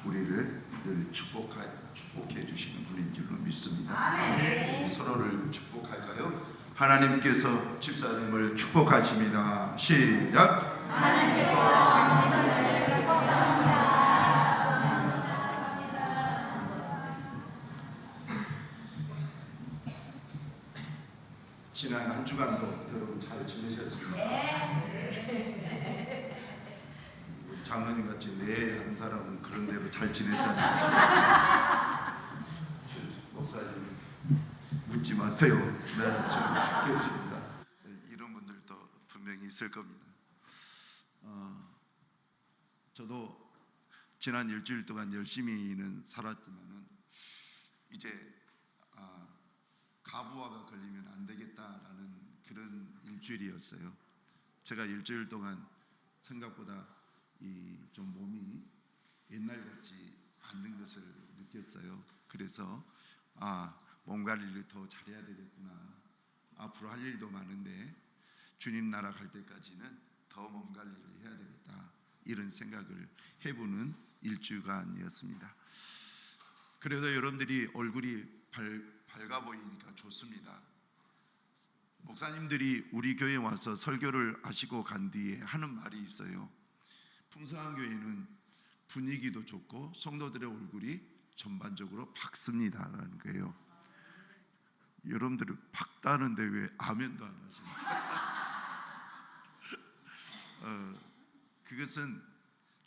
우리를 늘 축복해 주시는 분인 줄로 믿습니다. 서로를 축복할까요? 하나님께서 집사님을 축복하십니다. 시작. 지난 한 주간도 여러분 잘 지내셨습니까? 장로님 같이 네 한 사람은 그런 대로 잘 지냈다는 목사님 묻지 마세요. 네, 좀 죽겠습니다. 이런 분들도 분명히 있을 겁니다. 저도 지난 일주일 동안 열심히는 살았지만은 이제 가부화가 걸리면 안 되겠다라는 그런 일주일이었어요. 제가 일주일 동안 생각보다 좀 몸이 옛날 같지 않는 것을 느꼈어요. 그래서 몸 관리를 더 잘해야 되겠구나. 앞으로 할 일도 많은데 주님 나라 갈 때까지는 더 몸 관리를 해야 되겠다. 이런 생각을 해보는 일주간이었습니다. 그래도 여러분들이 얼굴이 밝아 보이니까 좋습니다. 목사님들이 우리 교회에 와서 설교를 하시고 간 뒤에 하는 말이 있어요. 풍성한 교회는 분위기도 좋고 성도들의 얼굴이 전반적으로 밝습니다라는 거예요. 여러분들은 밝다는데 왜 아멘도 안 하시나요? 그것은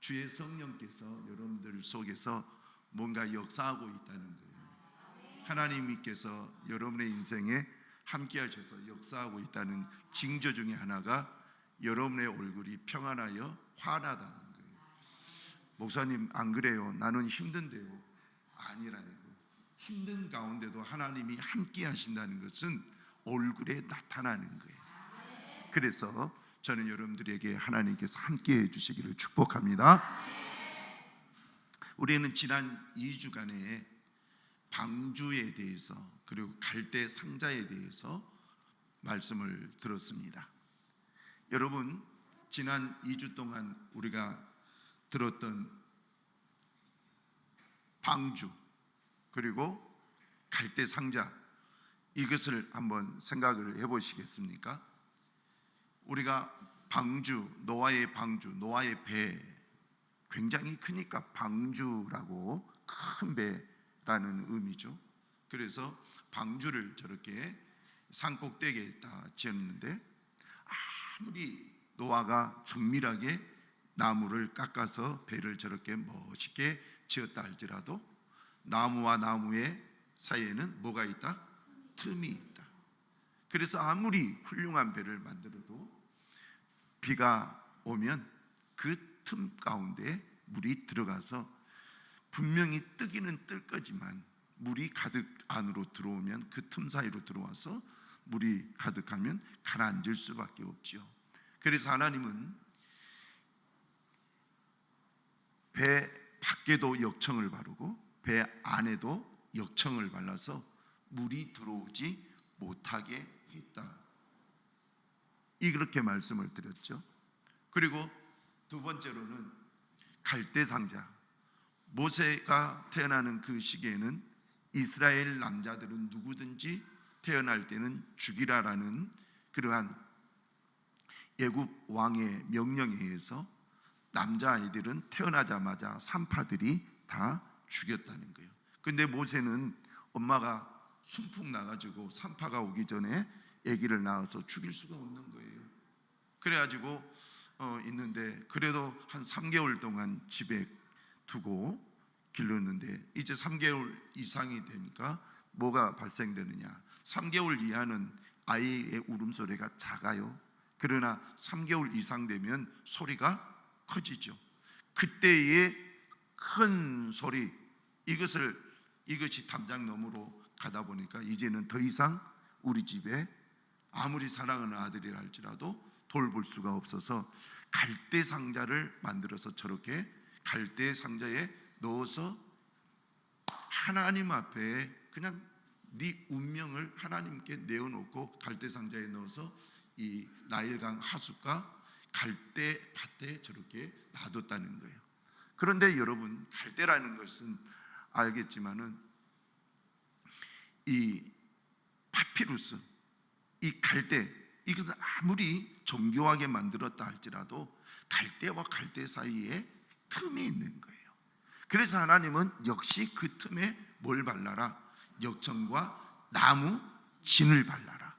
주의 성령께서 여러분들 속에서 뭔가 역사하고 있다는 거예요. 하나님께서 여러분의 인생에 함께 하셔서 역사하고 있다는 징조 중에 하나가 여러분의 얼굴이 평안하여 환하다는 거예요. 목사님 안 그래요? 나는 힘든데요. 아니라니까. 힘든 가운데도 하나님이 함께 하신다는 것은 얼굴에 나타나는 거예요. 그래서 저는 여러분들에게 하나님께서 함께 해주시기를 축복합니다. 우리는 지난 2주간에 방주에 대해서 그리고 갈대 상자에 대해서 말씀을 들었습니다. 여러분, 지난 2주 동안 우리가 들었던 방주 그리고 갈대 상자, 이것을 한번 생각을 해보시겠습니까? 우리가 방주, 노아의 방주, 노아의 배, 굉장히 크니까 방주라고 큰 배라는 의미죠. 그래서 방주를 저렇게 산 꼭대기에다 지었는데, 아무리 노아가 정밀하게 나무를 깎아서 배를 저렇게 멋있게 지었다 할지라도 나무와 나무의 사이에는 뭐가 있다? 틈이 있다. 그래서 아무리 훌륭한 배를 만들어도 비가 오면 그 틈 가운데 물이 들어가서 분명히 뜨기는 뜰 거지만 물이 가득 안으로 들어오면 그 틈 사이로 들어와서 물이 가득하면 가라앉을 수밖에 없지요. 그래서 하나님은 배 밖에도 역청을 바르고 배 안에도 역청을 발라서 물이 들어오지 못하게 했다. 이렇게 말씀을 드렸죠. 그리고 두 번째로는 갈대 상자. 모세가 태어나는 그 시기에는 이스라엘 남자들은 누구든지 태어날 때는 죽이라라는 그러한 애굽 왕의 명령에 의해서 남자아이들은 태어나자마자 산파들이 다 죽였다는 거예요. 근데 모세는 엄마가 순풍 나가지고 산파가 오기 전에 아기를 낳아서 죽일 수가 없는 거예요. 그래가지고 있는데 그래도 한 3개월 동안 집에 두고 길렀는데 이제 3개월 이상이 되니까 뭐가 발생되느냐? 3개월 이하는 아이의 울음소리가 작아요. 그러나 3개월 이상 되면 소리가 커지죠. 그때의 큰 소리, 이것이 담장 너머로 가다 보니까 이제는 더 이상 우리 집에 아무리 사랑하는 아들이라 할지라도 돌볼 수가 없어서 갈대 상자를 만들어서 저렇게 갈대 상자에 넣어서 하나님 앞에 그냥 네 운명을 하나님께 내어놓고 갈대 상자에 넣어서 이 나일강 하숫과 갈대 밭에 저렇게 놔뒀다는 거예요. 그런데 여러분, 갈대라는 것은 알겠지만은 이 파피루스, 이 갈대, 이것은 아무리 정교하게 만들었다 할지라도 갈대와 갈대 사이에 틈이 있는 거예요. 그래서 하나님은 역시 그 틈에 뭘 발라라? 역청과 나무 진을 발라라.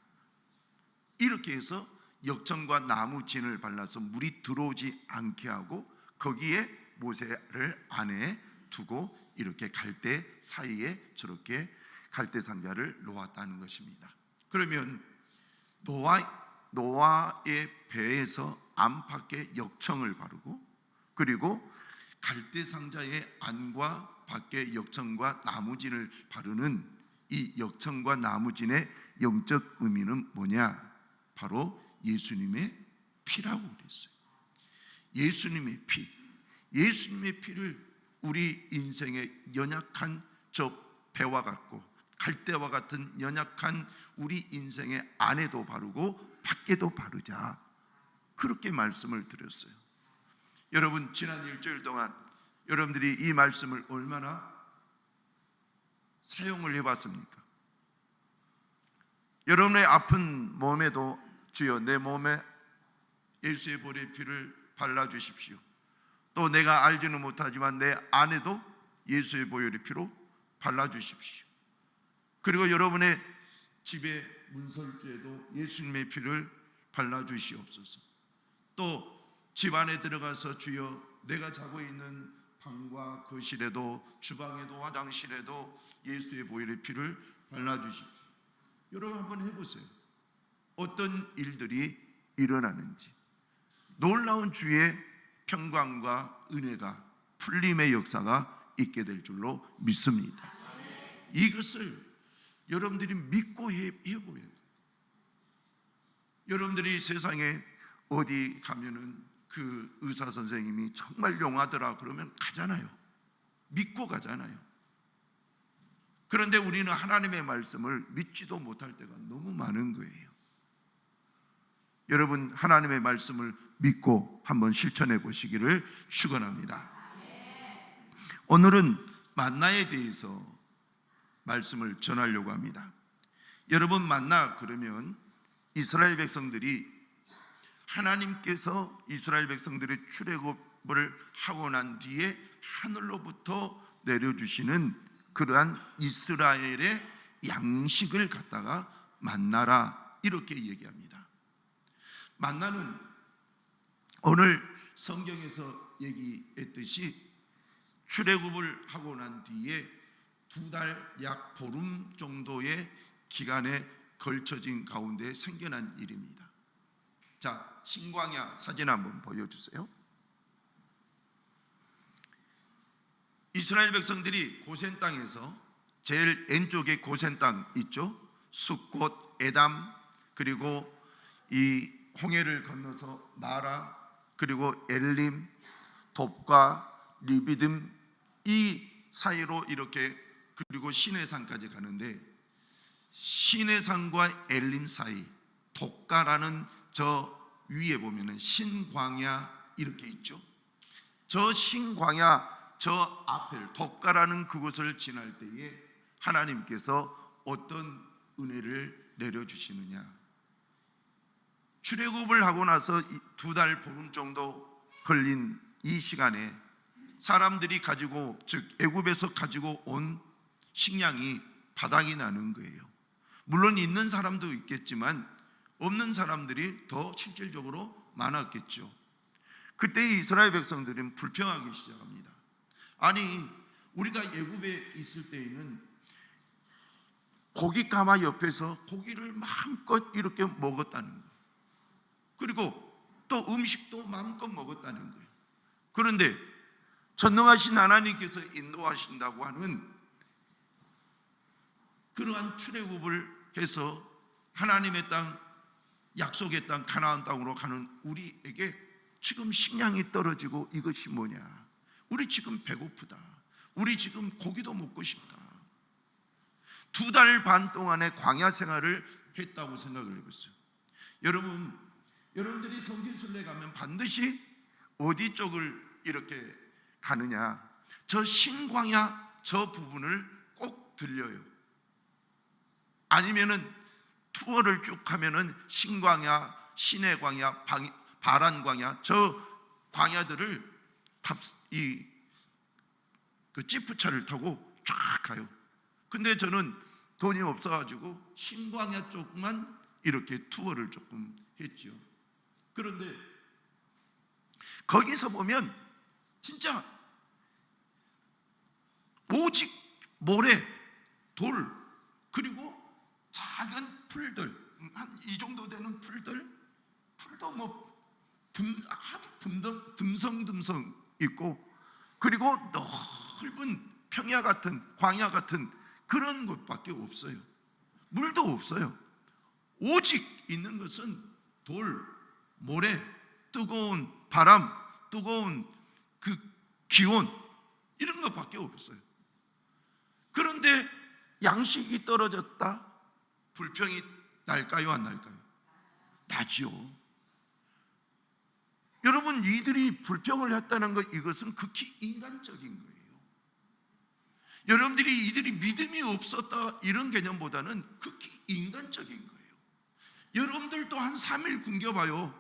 이렇게 해서 역청과 나무 진을 발라서 물이 들어오지 않게 하고 거기에 모세를 안에 두고 이렇게 갈대 사이에 저렇게 갈대 상자를 놓았다는 것입니다. 그러면 노아의 배에서 안팎에 역청을 바르고, 그리고 갈대 상자의 안과 밖에 역청과 나무진을 바르는 이 역청과 나무진의 영적 의미는 뭐냐? 바로 예수님의 피라고 그랬어요. 예수님의 피, 예수님의 피를 우리 인생의 연약한 저 배와 같고 갈대와 같은 연약한 우리 인생의 안에도 바르고 밖에도 바르자, 그렇게 말씀을 드렸어요. 여러분, 지난 일주일 동안 여러분들이 이 말씀을 얼마나 사용을 해봤습니까? 여러분의 아픈 몸에도 주여 내 몸에 예수의 보혈의 피를 발라주십시오. 또 내가 알지는 못하지만 내 안에도 예수의 보혈의 피로 발라주십시오. 그리고 여러분의 집의 문설주에도 예수님의 피를 발라주시옵소서. 또 집 안에 들어가서 주여 내가 자고 있는 방과 거실에도 주방에도 화장실에도 예수의 보혈의 피를 발라주십시오. 여러분 한번 해보세요. 어떤 일들이 일어나는지. 놀라운 주의 평강과 은혜가 풀림의 역사가 있게 될 줄로 믿습니다. 이것을 여러분들이 믿고 해보여야 돼요. 여러분들이 세상에 어디 가면은 그 의사 선생님이 정말 용하더라 그러면 가잖아요. 믿고 가잖아요. 그런데 우리는 하나님의 말씀을 믿지도 못할 때가 너무 많은 거예요. 여러분, 하나님의 말씀을 믿고 한번 실천해 보시기를 축원합니다. 오늘은 만나에 대해서 말씀을 전하려고 합니다. 여러분, 만나 그러면 이스라엘 백성들이 하나님께서 이스라엘 백성들의 출애굽을 하고 난 뒤에 하늘로부터 내려주시는 그러한 이스라엘의 양식을 갖다가 만나라, 이렇게 얘기합니다. 만나는 오늘 성경에서 얘기했듯이 출애굽을 하고 난 뒤에 2달 약 보름 정도의 기간에 걸쳐진 가운데 생겨난 일입니다. 자, 신광야 사진 한번 보여주세요. 이스라엘 백성들이 고센 땅에서 제일 왼쪽에 고센 땅 있죠. 숫곳, 에담, 그리고 이 홍해를 건너서 마라, 그리고 엘림, 돕과 리비딤, 이 사이로 이렇게, 그리고 시내산까지 가는데 시내산과 엘림 사이 돕가라는 저 위에 보면은 신광야 이렇게 있죠. 저 신광야 저 앞을 돕가라는 그곳을 지날 때에 하나님께서 어떤 은혜를 내려주시느냐. 출애굽을 하고 나서 2달 보름 정도 걸린 이 시간에 사람들이 가지고, 즉 애굽에서 가지고 온 식량이 바닥이 나는 거예요. 물론 있는 사람도 있겠지만 없는 사람들이 더 실질적으로 많았겠죠. 그때 이스라엘 백성들은 불평하기 시작합니다. 아니, 우리가 애굽에 있을 때에는 고기 가마 옆에서 고기를 마음껏 이렇게 먹었다는 거예요. 그리고 또 음식도 마음껏 먹었다는 거예요. 그런데 전능하신 하나님께서 인도하신다고 하는 그러한 출애굽을 해서 하나님의 땅, 약속의 땅 가나안 땅으로 가는 우리에게 지금 식량이 떨어지고 이것이 뭐냐? 우리 지금 배고프다. 우리 지금 고기도 먹고 싶다. 2달 반 동안의 광야 생활을 했다고 생각을 해보세요. 여러분들이 성지순례 가면 반드시 어디 쪽을 이렇게 가느냐? 저 신광야 저 부분을 꼭 들려요. 아니면은 투어를 쭉 하면은 신광야, 신의 광야, 바란 광야, 저 광야들을 그 지프차를 타고 쫙 가요. 근데 저는 돈이 없어가지고 신광야 쪽만 이렇게 투어를 조금 했죠. 그런데 거기서 보면 진짜 오직 모래, 돌, 그리고 작은 풀들, 한 이 정도 되는 풀도 뭐 아주 듬성듬성 있고, 그리고 넓은 평야 같은, 광야 같은 그런 곳밖에 없어요. 물도 없어요. 오직 있는 것은 돌, 모래, 뜨거운 바람, 뜨거운 그 기온, 이런 것밖에 없어요. 그런데 양식이 떨어졌다, 불평이 날까요, 안 날까요? 나지요. 여러분, 이들이 불평을 했다는 것, 이것은 극히 인간적인 거예요. 여러분들이 이들이 믿음이 없었다 이런 개념보다는 극히 인간적인 거예요. 여러분들도 한 3일 굶겨봐요.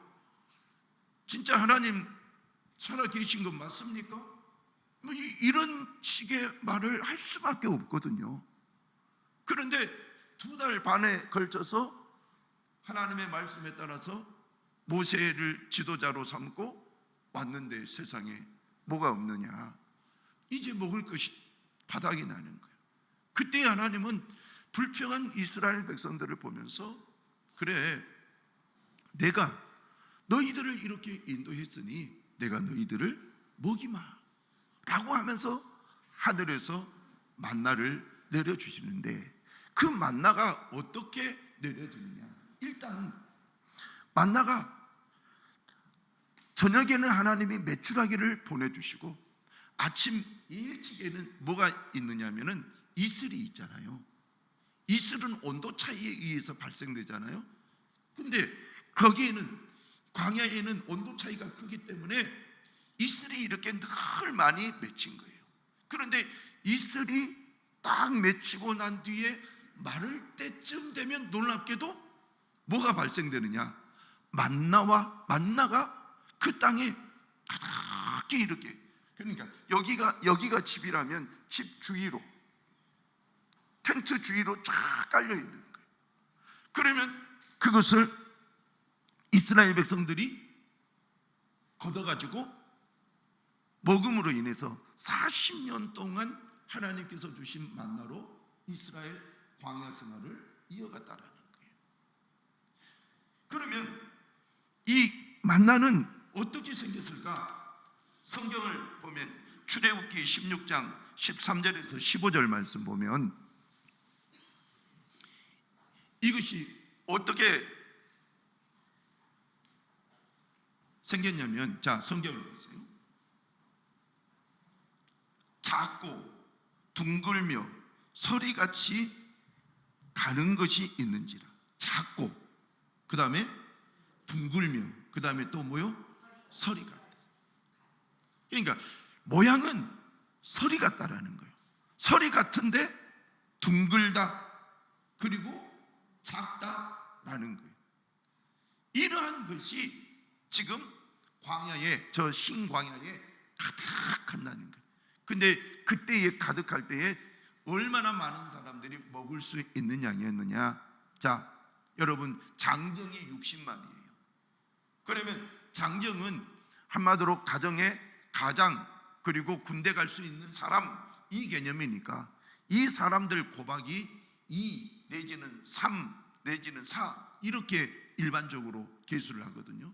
진짜 하나님 살아 계신 것 맞습니까? 뭐 이런 식의 말을 할 수밖에 없거든요. 그런데 2달 반에 걸쳐서 하나님의 말씀에 따라서 모세를 지도자로 삼고 왔는데 세상에 뭐가 없느냐? 이제 먹을 것이 바닥이 나는 거예요. 그때 하나님은 불평한 이스라엘 백성들을 보면서, 그래, 내가 너희들을 이렇게 인도했으니 내가 너희들을 먹이마 라고 하면서 하늘에서 만나를 내려주시는데, 그 만나가 어떻게 내려주느냐? 일단 만나가 저녁에는 하나님이 메추라기를 보내주시고, 아침 일찍에는 뭐가 있느냐면은 이슬이 있잖아요. 이슬은 온도 차이에 의해서 발생되잖아요. 근데 거기에는, 광야에는 온도 차이가 크기 때문에 이슬이 이렇게 늘 많이 맺힌 거예요. 그런데 이슬이 딱 맺히고 난 뒤에 마를 때쯤 되면 놀랍게도 뭐가 발생되느냐? 만나가 그 땅에 가득히 이렇게, 그러니까 여기가 집이라면 집 주위로, 텐트 주위로 쫙 깔려 있는 거예요. 그러면 그것을 이스라엘 백성들이 걷어가지고 먹음으로 인해서 40년 동안 하나님께서 주신 만나로 이스라엘 광야 생활을 이어갔다라는 거예요. 그러면 이 만나는 어떻게 생겼을까? 성경을 보면 출애굽기 16장 13절에서 15절 말씀 보면 이것이 어떻게 생겼냐면, 자, 성경을 보세요. 작고 둥글며 서리같이 가는 것이 있는지라. 작고, 그 다음에 둥글며, 그 다음에 또 뭐요? 서리 같다. 그러니까 모양은 서리 같다라는 거예요. 서리 같은데 둥글다, 그리고 작다라는 거예요. 이러한 것이 지금 광야에, 저 신광야에 가득한다는 거예요. 근데 그때에 가득할 때에 얼마나 많은 사람들이 먹을 수 있는 양이었느냐? 자, 여러분, 장정이 60만이에요. 그러면 장정은 한마디로 가정의 가장, 그리고 군대 갈 수 있는 사람, 이 개념이니까 이 사람들 곱하기 2 내지는 3 내지는 4 이렇게 일반적으로 계수를 하거든요.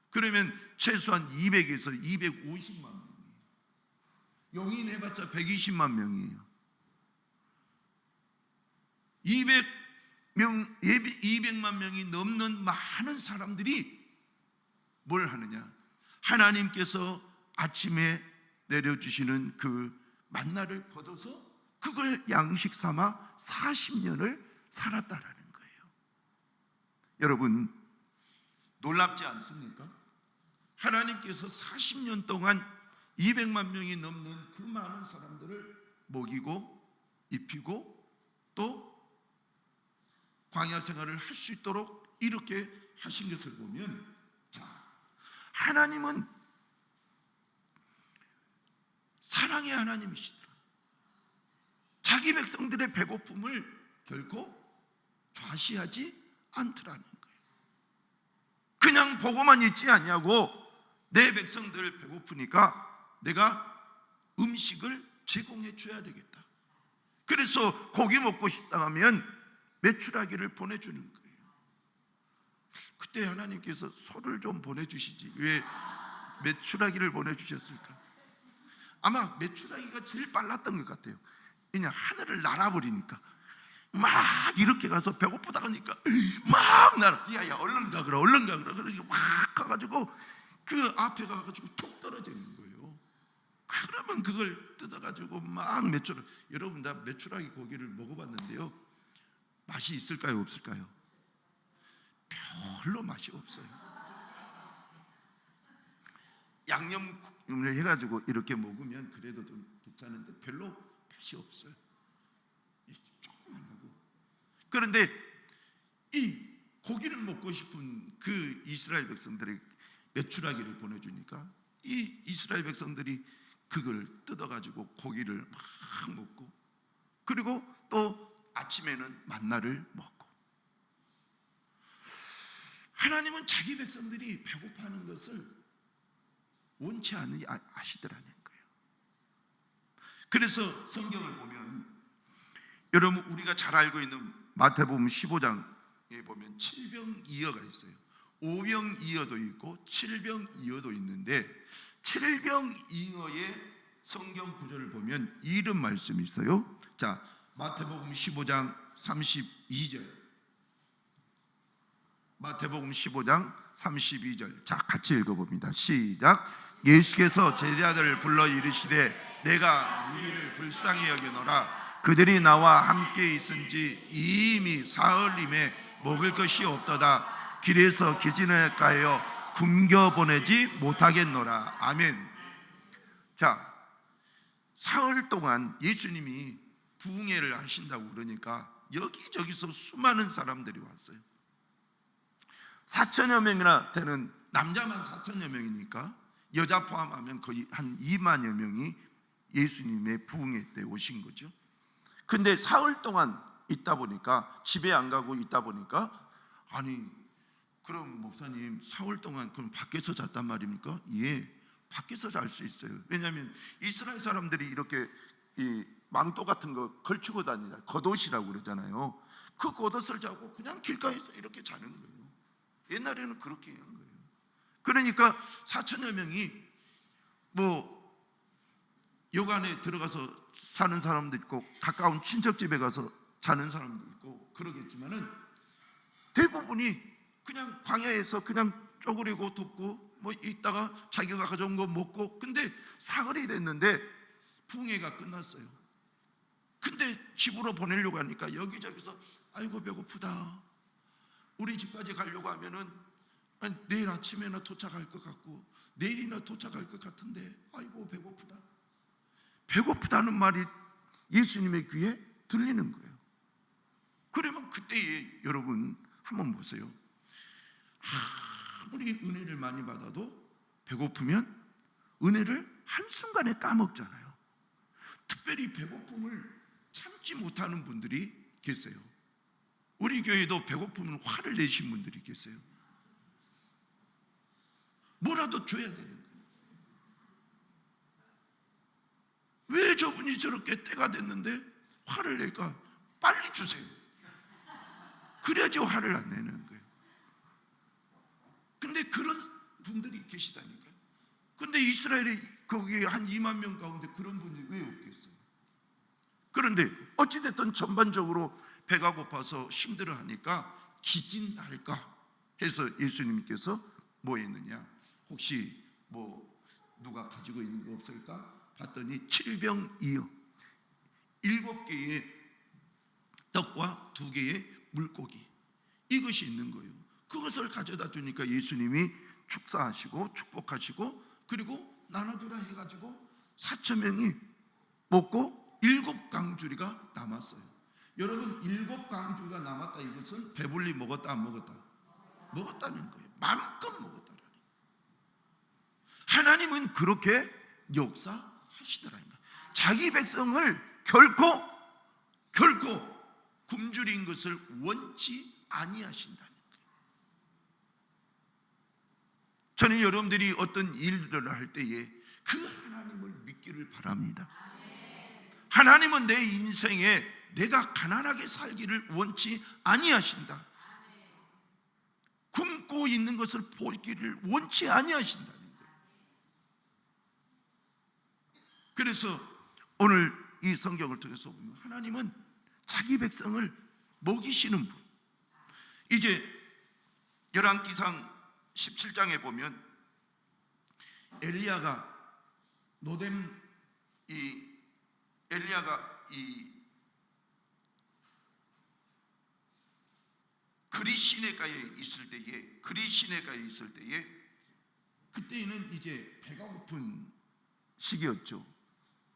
그러면 최소한 200에서 250만 명이에요. 용인 해봤자 120만 명이에요. 200만 명이 넘는 많은 사람들이 뭘 하느냐? 하나님께서 아침에 내려주시는 그 만나를 거둬서 그걸 양식 삼아 40년을 살았다라는 거예요. 여러분, 놀랍지 않습니까? 하나님께서 40년 동안 200만 명이 넘는 그 많은 사람들을 먹이고 입히고 또 광야 생활을 할 수 있도록 이렇게 하신 것을 보면, 자, 하나님은 사랑의 하나님이시더라. 자기 백성들의 배고픔을 결코 좌시하지 않더라는 거예요. 그냥 보고만 있지 않냐고, 내 백성들 배고프니까 내가 음식을 제공해 줘야 되겠다. 그래서 고기 먹고 싶다 하면 메추라기를 보내주는 거예요. 그때 하나님께서 소를 좀 보내주시지 왜 메추라기를 보내주셨을까? 아마 메추라기가 제일 빨랐던 것 같아요. 그냥 하늘을 날아버리니까 막 이렇게 가서 배고프다 하니까 막 날아. 야야 얼른 가거라 얼른 가거라. 그러니까 막 가가지고 그 앞에 가가지고 툭 떨어지는 거예요. 그러면 그걸 뜯어가지고 막 메추라기. 여러분 다 메추라기 고기를 먹어봤는데요, 맛이 있을까요 없을까요? 별로 맛이 없어요. 양념을 해가지고 이렇게 먹으면 그래도 좀 괜찮은데 별로 맛이 없어요. 조금만 하고. 그런데 이 고기를 먹고 싶은 그 이스라엘 백성들이 메추라기를 보내주니까 이 이스라엘 백성들이 그걸 뜯어가지고 고기를 막 먹고, 그리고 또 아침에는 만나를 먹고. 하나님은 자기 백성들이 배고파하는 것을 원치 않으니 아시더라는 거예요. 그래서 성경을 보면, 여러분 우리가 잘 알고 있는 마태복음 15장에 보면 칠병이어가 있어요. 오병이어도 있고 칠병이어도 있는데, 칠병이어의 성경 구절을 보면 이런 말씀이 있어요. 자, 마태복음 15장 32절. 마태복음 15장 32절. 자, 같이 읽어봅니다. 시작. 예수께서 제자들을 불러 이르시되 내가 무리를 불쌍히 여기노라. 그들이 나와 함께 있은지 이미 사흘임에 먹을 것이 없도다. 길에서 기진을 가여 굶겨 보내지 못하겠노라. 아멘. 자, 사흘 동안 예수님이 부흥회를 하신다고 그러니까 여기저기서 수많은 사람들이 왔어요. 4천여 명이나 되는, 남자만 4천여 명이니까 여자 포함하면 거의 한 2만여 명이 예수님의 부흥회 때 오신 거죠. 근데 사흘 동안 있다 보니까, 집에 안 가고 있다 보니까, 아니 그럼 목사님 사흘 동안 그럼 밖에서 잤단 말입니까? 예, 밖에서 잘 수 있어요. 왜냐하면 이스라엘 사람들이 이렇게 이 망토 같은 거 걸치고 다니잖아요. 겉옷이라고 그러잖아요. 그 겉옷을 자고 그냥 길가에서 이렇게 자는 거예요. 옛날에는 그렇게 한 거예요. 그러니까 4천여 명이 뭐 여관에 들어가서 사는 사람도 있고 가까운 친척 집에 가서 자는 사람도 있고 그러겠지만은, 대부분이 그냥 광야에서 그냥 쪼그리고 덮고 뭐 있다가 자기가 가져온 거 먹고. 근데 사흘이 됐는데 부흥회가 끝났어요. 근데 집으로 보내려고 하니까 여기저기서 아이고 배고프다, 우리 집까지 가려고 하면은 내일 아침에나 도착할 것 같고 내일이나 도착할 것 같은데 아이고 배고프다. 배고프다는 말이 예수님의 귀에 들리는 거예요. 그러면 그때에 여러분 한번 보세요. 아무리 은혜를 많이 받아도 배고프면 은혜를 한순간에 까먹잖아요. 특별히 배고픔을 참지 못하는 분들이 계세요. 우리 교회도 배고프면 화를 내신 분들이 계세요. 뭐라도 줘야 되는 거예요. 왜 저분이 저렇게 때가 됐는데 화를 낼까? 빨리 주세요. 그래야지 화를 안 내는 거예요. 근데 그런 분들이 계시다니까요. 근데 이스라엘이 거기 한 2만 명 가운데 그런 분이 왜 없겠어요? 그런데 어찌됐든 전반적으로 배가 고파서 힘들어하니까 기진할까 해서 예수님께서 뭐 했느냐, 혹시 뭐 누가 가지고 있는 거 없을까 봤더니 칠병이어 7개의 떡과 2개의 물고기, 이것이 있는 거예요. 그것을 가져다 주니까 예수님이 축사하시고 축복하시고 그리고 나눠주라 해가지고 4천 명이 먹고 7강주리가 남았어요. 여러분, 7강주리가 남았다, 이것은 배불리 먹었다 안 먹었다? 먹었다는 거예요. 마음껏 먹었다라는 거예요. 하나님은 그렇게 역사하시더라는 거예요. 자기 백성을 결코 굶주린 것을 원치 아니하신다는 거예요. 저는 여러분들이 어떤 일들을 할 때에 그 하나님을 믿기를 바랍니다. 하나님은 내 인생에 내가 가난하게 살기를 원치 아니하신다. 굶고 있는 것을 보기를 원치 아니하신다는 거예요. 그래서 오늘 이 성경을 통해서 보면 하나님은 자기 백성을 먹이시는 분. 이제 열왕기상 17장에 보면 엘리야가 그리시네가에 있을 때에 그때는 이제 배가 고픈 시기였죠.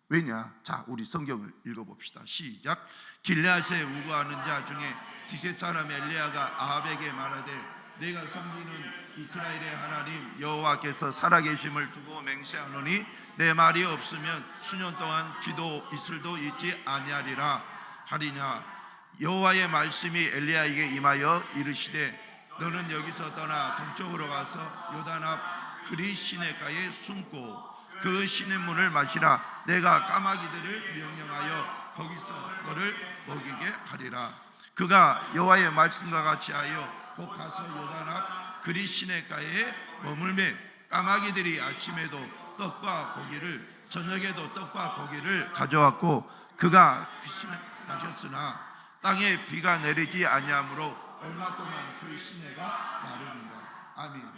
왜냐? 자, 우리 성경을 읽어봅시다. 시작. 길르앗에 우거하는 자 중에 디셋 사람 엘리야가 아합에게 말하되 내가 섬기는 이스라엘의 하나님 여호와께서 살아계심을 두고 맹세하노니 내 말이 없으면 수년 동안 비도 이슬도 있지 아니하리라 하리냐. 여호와의 말씀이 엘리야에게 임하여 이르시되 너는 여기서 떠나 동쪽으로 가서 요단 앞 그리시네가에 숨고 그 시냇물을 마시라. 내가 까마귀들을 명령하여 거기서 너를 먹이게 하리라. 그가 여호와의 말씀과 같이 하여 곧 가서 요단 앞 그리시네가에 머물매 까마귀들이 아침에도 떡과 고기를 저녁에도 떡과 고기를 가져왔고 그가 그 시내 마셨으나 땅에 비가 내리지 아니하므로 얼마 동안 그 시내가 마르니라. 아멘.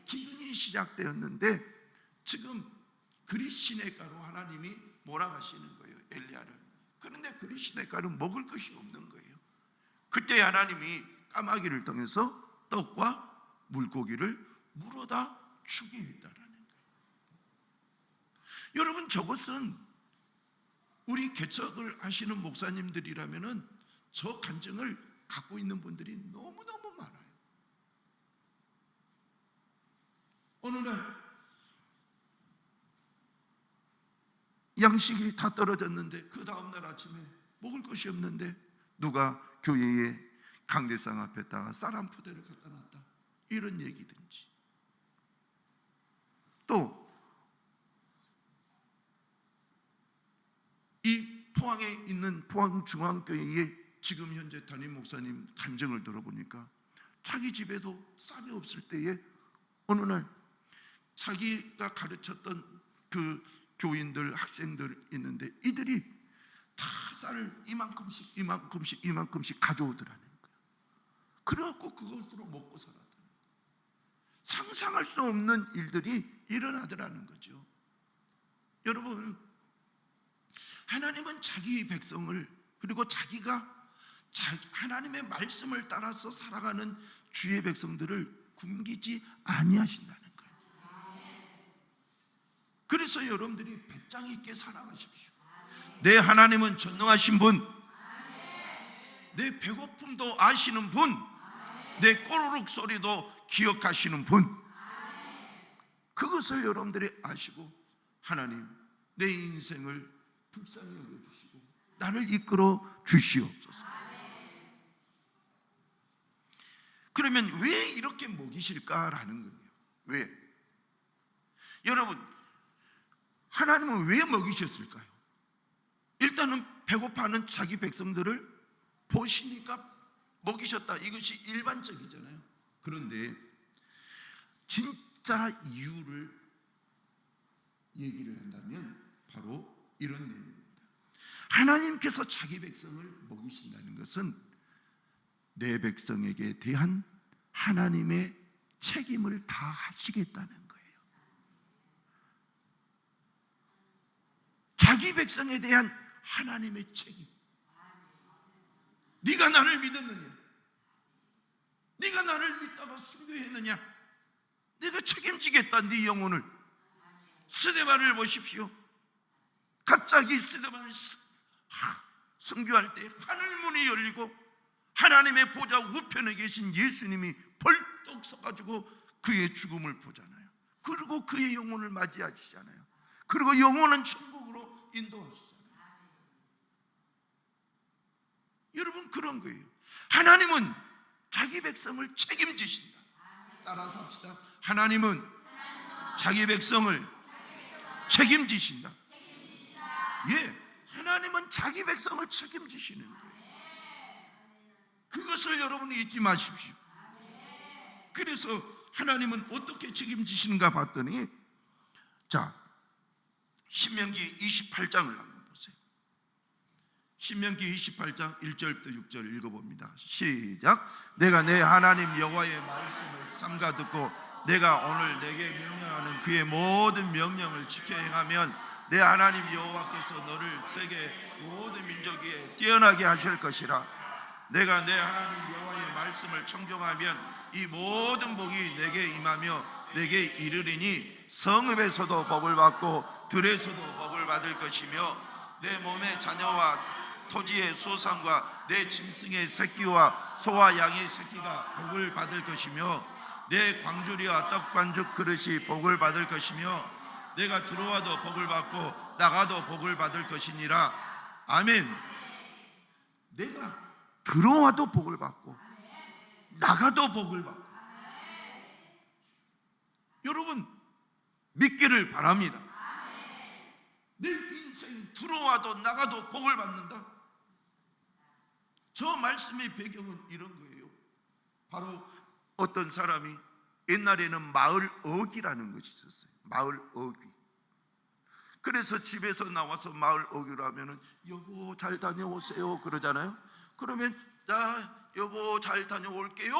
기근이 시작되었는데 지금 그리시네가로 하나님이 몰아가시는 거예요, 엘리야를. 그런데 그리시네가로 먹을 것이 없는 거예요. 그때 하나님이 까마귀를 통해서 떡과 물고기를 물어다 주게 했다라는 거예요. 여러분, 저것은 우리 개척을 하시는 목사님들이라면은 저 간증을 갖고 있는 분들이 너무너무 많아요. 어느 날 양식이 다 떨어졌는데 그 다음날 아침에 먹을 것이 없는데 누가 교회에 강대상 앞에다가 쌀 한 포대를 갖다 놨다, 이런 얘기든지, 또 이 포항에 있는 포항중앙교회에 지금 현재 담임 목사님 간증을 들어보니까 자기 집에도 쌀이 없을 때에 어느 날 자기가 가르쳤던 그 교인들, 학생들 있는데 이들이 다 쌀을 이만큼씩 가져오더라는 거예요. 그래갖고 그것으로 먹고 살았다는 거예요. 상상할 수 없는 일들이 일어나더라는 거죠. 여러분, 하나님은 자기 백성을, 그리고 자기가 하나님의 말씀을 따라서 살아가는 주의 백성들을 굶기지 아니하신다는 거예요. 그래서 여러분들이 배짱 있게 살아가십시오. 내 하나님은 전능하신 분, 내 배고픔도 아시는 분, 내 꼬르륵 소리도 기억하시는 분, 그것을 여러분들이 아시고 하나님, 내 인생을 불쌍히 여겨주시고 나를 이끌어 주시옵소서. 그러면 왜 이렇게 먹이실까라는 거예요. 왜? 여러분, 하나님은 왜 먹이셨을까요? 일단은 배고파하는 자기 백성들을 보시니까 먹이셨다, 이것이 일반적이잖아요. 그런데 진짜 이유를 얘기를 한다면 바로 이런 내용입니다. 하나님께서 자기 백성을 먹이신다는 것은 내 백성에게 대한 하나님의 책임을 다 하시겠다는 거예요. 자기 백성에 대한 하나님의 책임. 네가 나를 믿었느냐? 네가 나를 믿다가 순교했느냐? 내가 책임지겠다, 네 영혼을. 스데반을 보십시오. 갑자기 스데반을 선교할 때 하늘문이 열리고 하나님의 보좌 우편에 계신 예수님이 벌떡 서가지고 그의 죽음을 보잖아요. 그리고 그의 영혼을 맞이하시잖아요. 그리고 영혼은 천국으로 인도하시잖아요. 여러분, 그런 거예요. 하나님은 자기 백성을 책임지신다. 따라서 합시다. 하나님은 자기 백성을 책임지신다. 예, 하나님은 자기 백성을 책임지시는 거예요. 그것을 여러분이 잊지 마십시오. 그래서 하나님은 어떻게 책임지시는가 봤더니, 자, 신명기 28장을 한번 보세요. 신명기 28장 1절부터 6절 읽어봅니다. 시작. 내가 내 하나님 여호와의 말씀을 삼가 듣고 내가 오늘 내게 명령하는 그의 모든 명령을 지켜 행하면 내 하나님 여호와께서 너를 세계 모든 민족 위에 뛰어나게 하실 것이라. 내가 내 하나님 여호와의 말씀을 청종하면 이 모든 복이 내게 임하며 내게 이르리니 성읍에서도 복을 받고 들에서도 복을 받을 것이며 내 몸의 자녀와 토지의 소산과 내 짐승의 새끼와 소와 양의 새끼가 복을 받을 것이며 내 광주리와 떡반죽 그릇이 복을 받을 것이며 내가 들어와도 복을 받고 나가도 복을 받을 것이니라. 아멘. 내가 들어와도 복을 받고 나가도 복을 받고. 여러분, 믿기를 바랍니다. 내 인생 들어와도 나가도 복을 받는다. 저 말씀의 배경은 이런 거예요. 바로 어떤 사람이 옛날에는 마을 어귀라는 것이 있었어요. 마을 어귀. 그래서 집에서 나와서 마을 어귀로 하면은 여보 잘 다녀오세요 그러잖아요. 그러면 자 여보 잘 다녀올게요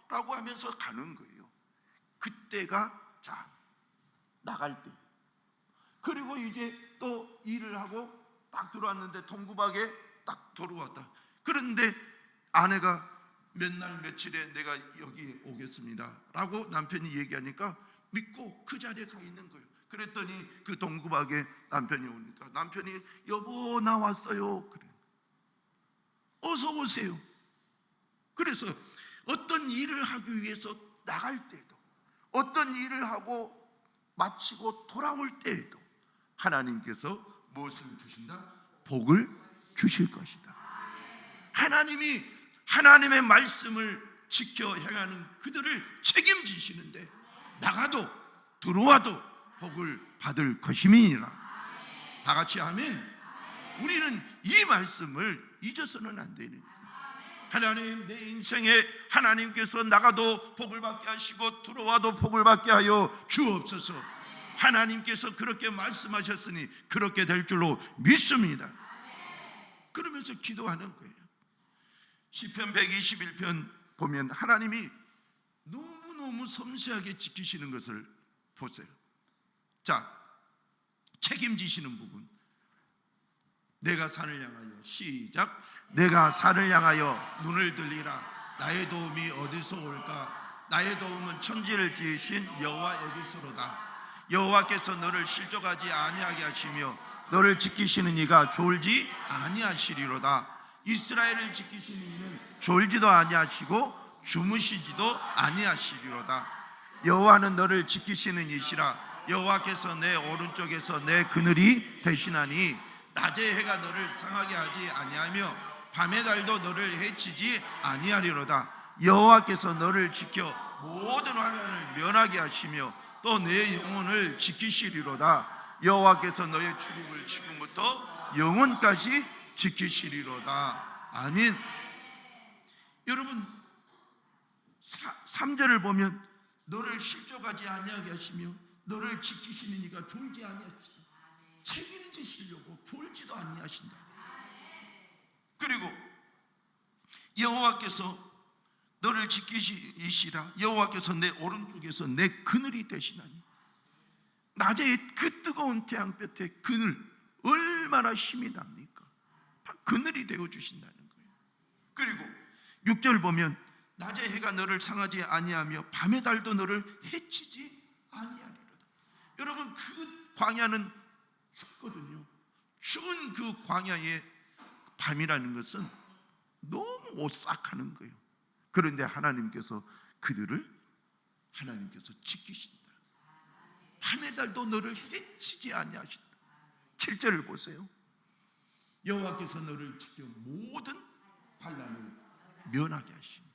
라고 하면서 가는 거예요. 그때가 자 나갈 때. 그리고 이제 또 일을 하고 딱 들어왔는데 동구박에 딱 들어왔다. 그런데 아내가 몇 날 며칠에 내가 여기 오겠습니다 라고 남편이 얘기하니까 믿고 그 자리에 가 있는 거예요. 그랬더니 그 동구박에 남편이 오니까 남편이 여보 나왔어요 그래. 어서 오세요. 그래서 어떤 일을 하기 위해서 나갈 때도 어떤 일을 하고 마치고 돌아올 때에도 하나님께서 무엇을 주신다? 복을 주실 것이다. 하나님이 하나님의 말씀을 지켜 행하는 그들을 책임지시는데 나가도 들어와도 복을 받을 것임이니라. 다 같이 아멘. 우리는 이 말씀을 잊어서는 안 되는 거예요. 하나님, 내 인생에 하나님께서 나가도 복을 받게 하시고 들어와도 복을 받게 하여 주옵소서. 하나님께서 그렇게 말씀하셨으니 그렇게 될 줄로 믿습니다. 그러면서 기도하는 거예요. 시편 121편 보면 하나님이 너무너무 섬세하게 지키시는 것을 보세요. 자, 책임지시는 부분. 내가 산을 향하여 시작. 내가 산을 향하여 눈을 들리라. 나의 도움이 어디서 올까? 나의 도움은 천지를 지으신 여호와에게서로다. 여호와께서 너를 실족하지 아니하게 하시며 너를 지키시는 이가 졸지 아니하시리로다. 이스라엘을 지키시는 이는 졸지도 아니하시고 주무시지도 아니하시리로다. 여호와는 너를 지키시는 이시라. 여호와께서 내 오른쪽에서 내 그늘이 되시나니 낮의 해가 너를 상하게 하지 아니하며 밤의 달도 너를 해치지 아니하리로다. 여호와께서 너를 지켜 모든 화면을 면하게 하시며 또 내 영혼을 지키시리로다. 여호와께서 너의 출입을 지금부터 영원까지 지키시리로다. 아멘. 여러분 3절을 보면 너를 실족하지 아니하게 하시며 너를 지키시는 이가 졸지 아니하시다. 책임지시려고 졸지도 아니하신다. 그리고 여호와께서 너를 지키시리라. 여호와께서 내 오른쪽에서 내 그늘이 되시나니. 낮에 그 뜨거운 태양볕에 그늘 얼마나 힘이 납니까? 다 그늘이 되어주신다는 거예요. 그리고 6절 보면 낮에 해가 너를 상하지 아니하며 밤의 달도 너를 해치지 아니하리로다. 여러분 그 광야는 춥거든요. 추운 그 광야의 밤이라는 것은 너무 오싹하는 거예요. 그런데 하나님께서 그들을 지키신다. 밤의 달도 너를 해치지 아니하신다. 7절을 보세요. 여호와께서 너를 지켜 모든 환난을 면하게 하시니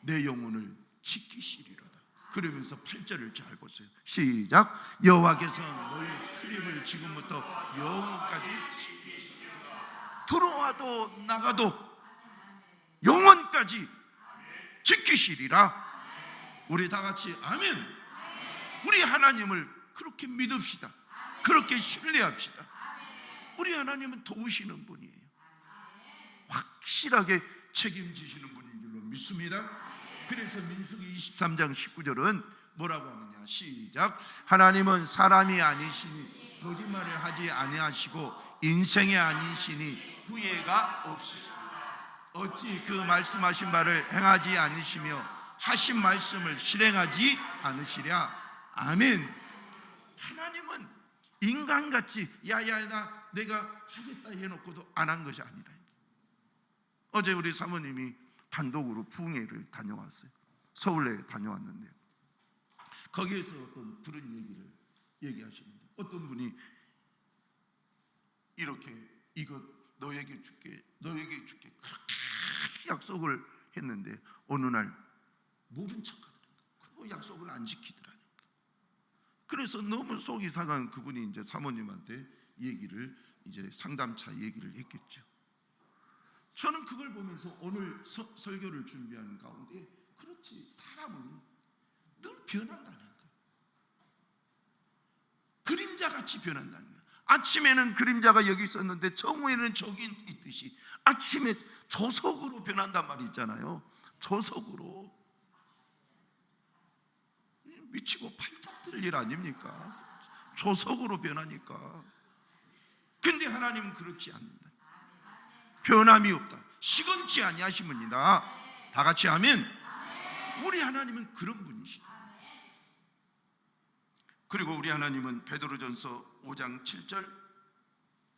내 영혼을 지키시리로다. 그러면서 8절을 잘 보세요. 시작. 여호와께서 너의 출입을 지금부터 영원까지 들어와도 나가도 영원까지 지키시리라. 우리 다 같이 아멘. 우리 하나님을 그렇게 믿읍시다. 그렇게 신뢰합시다. 우리 하나님은 도우시는 분이에요. 확실하게 책임지시는 분인 줄로 믿습니다. 그래서 민수기 23장 19절은 뭐라고 하느냐. 시작. 하나님은 사람이 아니시니 거짓말을 하지 아니하시고 인생이 아니시니 후회가 없으시다. 어찌 그 말씀하신 바를 행하지 않으시며 하신 말씀을 실행하지 않으시랴. 아멘. 하나님은 인간같이 야야 내가 하겠다 해놓고도 안 한 것이 아니라. 어제 우리 사모님이 단독으로 부흥회를 다녀왔어요. 서울에 다녀왔는데 거기에서 어떤 들은 얘기를 얘기하시는데 어떤 분이 이렇게 이것 너에게 줄게 그렇게 약속을 했는데 어느 날 모른 척하더라고요. 그리고 약속을 안 지키더라고요. 그래서 너무 속이 상한 그분이 이제 사모님한테 얘기를 이제 상담차 얘기를 했겠죠. 저는 그걸 보면서 오늘 설교를 준비하는 가운데 그렇지, 사람은 늘 변한다는 거예요. 그림자같이 변한다는 거예요. 아침에는 그림자가 여기 있었는데 정오에는 저기 있듯이 아침에 조석으로 변한단 말이 있잖아요. 조석으로. 미치고 팔짝 뜰 일 아닙니까? 조석으로 변하니까. 근데 하나님은 그렇지 않는다. 변함이 없다. 시건치 아니하신 분이다. 다 같이 아멘. 우리 하나님은 그런 분이시다. 그리고 우리 하나님은 베드로전서 5장 7절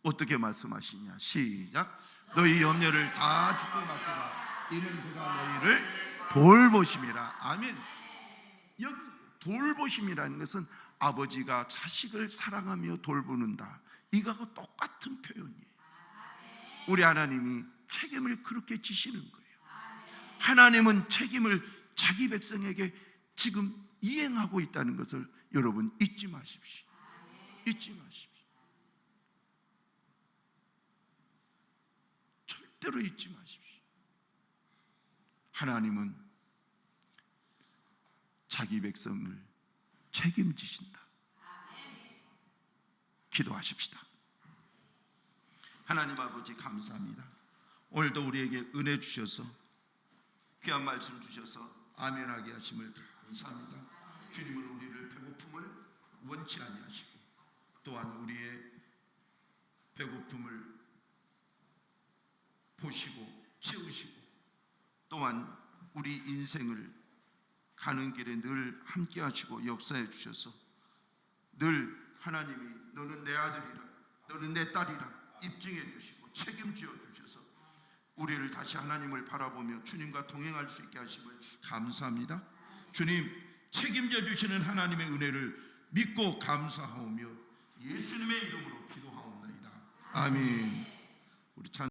어떻게 말씀하시냐. 시작. 너희 염려를 다 주께 맡기라. 이는 그가 너희를 돌보심이라. 아멘. 여기 돌보심이라는 것은 아버지가 자식을 사랑하며 돌보는다, 이거하고 똑같은 표현이에요. 우리 하나님이 책임을 그렇게 지시는 거예요. 하나님은 책임을 자기 백성에게 지금 이행하고 있다는 것을 여러분 잊지 마십시오. 잊지 마십시오. 절대로 잊지 마십시오. 하나님은 자기 백성을 책임지신다. 기도하십시다. 하나님 아버지 감사합니다. 오늘도 우리에게 은혜 주셔서 귀한 말씀 주셔서 아멘하게 하심을 감사합니다. 주님은 우리를 배고픔을 원치 아니하시고 또한 우리의 배고픔을 보시고 채우시고 또한 우리 인생을 가는 길에 늘 함께 하시고 역사해 주셔서 늘 하나님이 너는 내 아들이라 너는 내 딸이라 입증해 주시고 책임지어 주셔서 우리를 다시 하나님을 바라보며 주님과 동행할 수 있게 하심을 감사합니다. 주님, 책임져 주시는 하나님의 은혜를 믿고 감사하오며 예수님의 이름으로 기도하옵나이다. 아멘. 우리 찬